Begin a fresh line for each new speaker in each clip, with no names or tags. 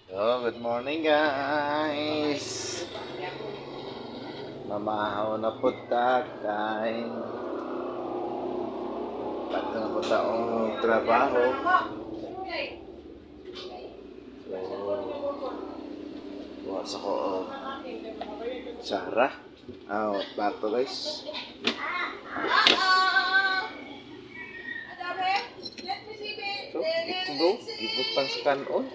So, good morning guys. Mamahaw na po ta kain. Bato na po taong trabaho. So, bukas ako Sarah. Bato guys. So, ito daw. Gibutan sa kanon.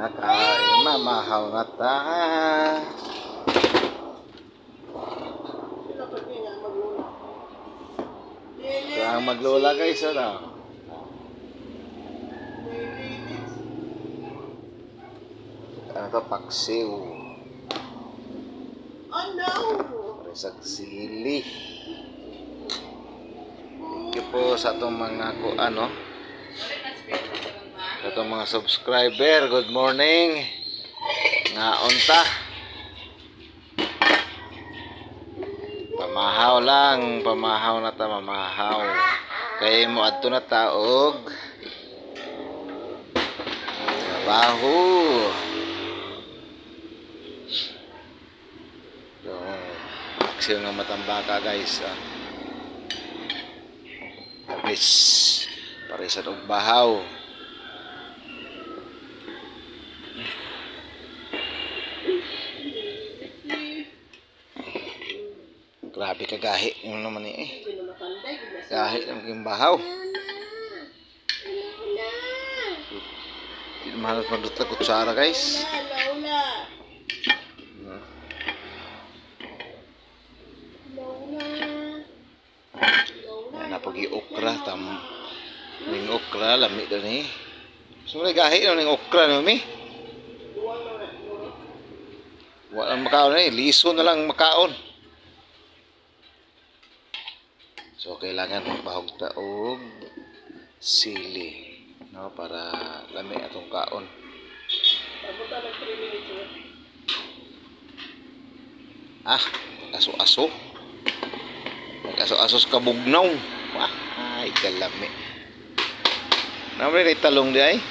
Kain, mamahaw na ta. Ito ang maglola guys, ano? Ano to? Paksiw.
Oh no!
Resag sili. Thank you po sa itong mga sa itong mga subscriber. Good morning. Ngaon ta. Pamahaw lang. Pamahaw na ta. Mamahaw. Kaya mo adto na taog. Trabaho. So, aksiyo ng matambaka guys. Tapos, parisan og bahaw. Grabe kagahi yung naman eh. Gahi lang yung bahaw. Hindi naman halos magduta kutsara guys. Napagi okra ning okra lami daw ni. So gahi ning okra no mi. Wala makaon ni, liso na lang makaon. So kailangan magbahog taog sili, no, para lami atong kaon. Aso-aso. Aso-aso sa kabugnaw. Ay, kalami. Naman rin talong di ay.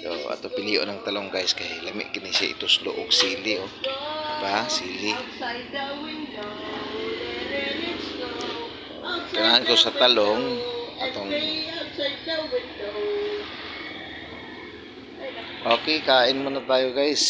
So, ato piliyo ng talong guys kay lami kini siya ituslo og sili oh. Diba? Sili. Kailangan ko sa talong atong okay, kain muna tayo guys.